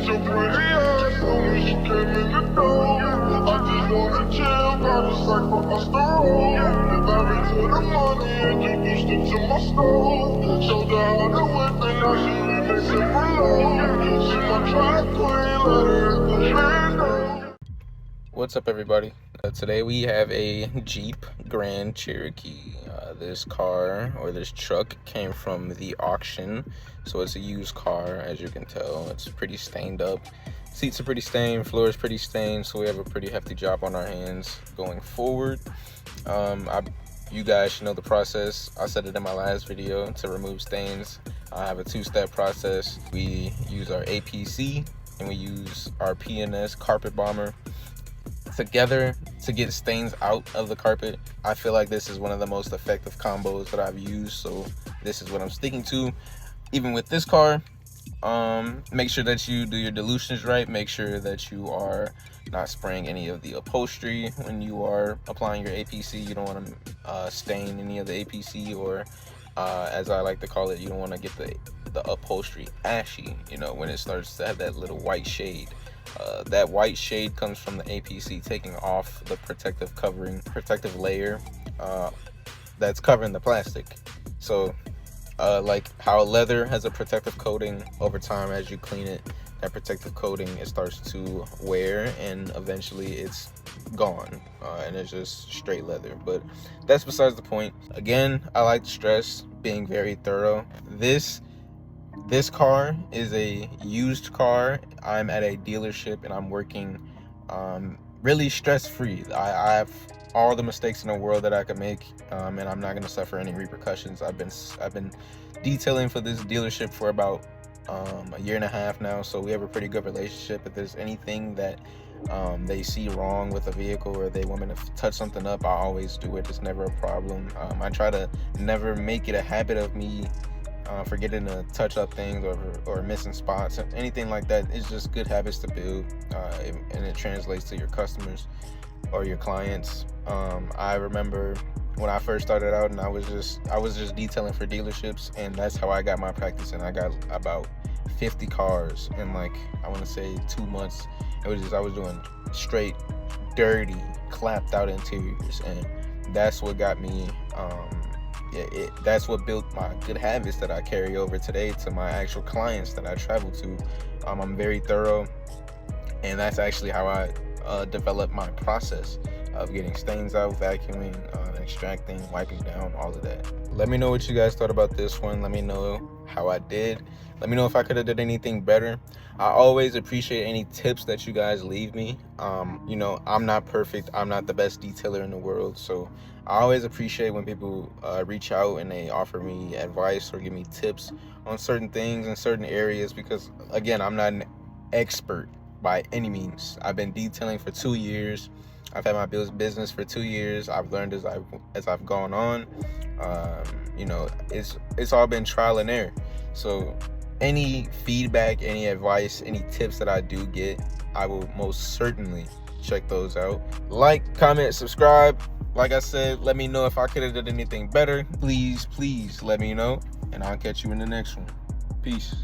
your pretty ass, so when she came in the door, I just wanna chill, got a sack for us to roll. Married to the money, introduced her to my soul. Showed her how to whip and now she remixing for low. She my track queen, let her hit the bando. What's up, everybody? Today we have a Jeep Grand Cherokee. This car, or this truck, came from the auction, so it's a used car. As you can tell, it's pretty stained up. Seats are pretty stained, floor is pretty stained, so we have a pretty hefty job on our hands going forward. You guys should know the process. I said it in my last video. To remove stains, I have a two-step process. We use our APC and we use our PNS carpet bomber together to get stains out of the carpet. I feel like this is one of the most effective combos that I've used, so this is what I'm sticking to. Even with this car, make sure that you do your dilutions right. Make sure that you are not spraying any of the upholstery when you are applying your APC. You don't want to stain any of the APC, or as I like to call it, you don't want to get the upholstery ashy, you know, when it starts to have that little white shade. That white shade comes from the APC taking off the protective layer that's covering the plastic. So like how leather has a protective coating, over time as you clean it, that protective coating, it starts to wear and eventually it's gone, and it's just straight leather. But that's besides the point. Again, I like to stress being very thorough. This car is a used car. I'm at a dealership and I'm working really stress-free. I have all the mistakes in the world that I could make, and I'm not going to suffer any repercussions. I've been detailing for this dealership for about a year and a half now, so we have a pretty good relationship. If there's anything that they see wrong with a vehicle, or they want me to touch something up, I always do it. It's never a problem. I try to never make it a habit of me forgetting to touch up things or missing spots, anything like that. It's just good habits to build, and it translates to your customers or your clients. I remember when I first started out and I was just detailing for dealerships, and that's how I got my practice. And I got about 50 cars in, like, I want to say 2 months. I was doing straight dirty clapped out interiors, and that's what got me that's what built my good habits that I carry over today to my actual clients that I travel to. I'm very thorough, and that's actually how I develop my process of getting stains out, vacuuming, extracting, wiping down, all of that. Let me know what you guys thought about this one. Let me know how I did. Let me know if I could have did anything better. I always appreciate any tips that you guys leave me. You know, I'm not perfect. I'm not the best detailer in the world, so I always appreciate when people reach out and they offer me advice or give me tips on certain things in certain areas, because again, I'm not an expert by any means. I've been detailing for 2 years. I've had my business for 2 years. I've learned as I've gone on. You know, it's all been trial and error. So any feedback, any advice, any tips that I do get, I will most certainly check those out. Like, comment, subscribe. Like I said, let me know if I could have done anything better. Please let me know, and I'll catch you in the next one. Peace.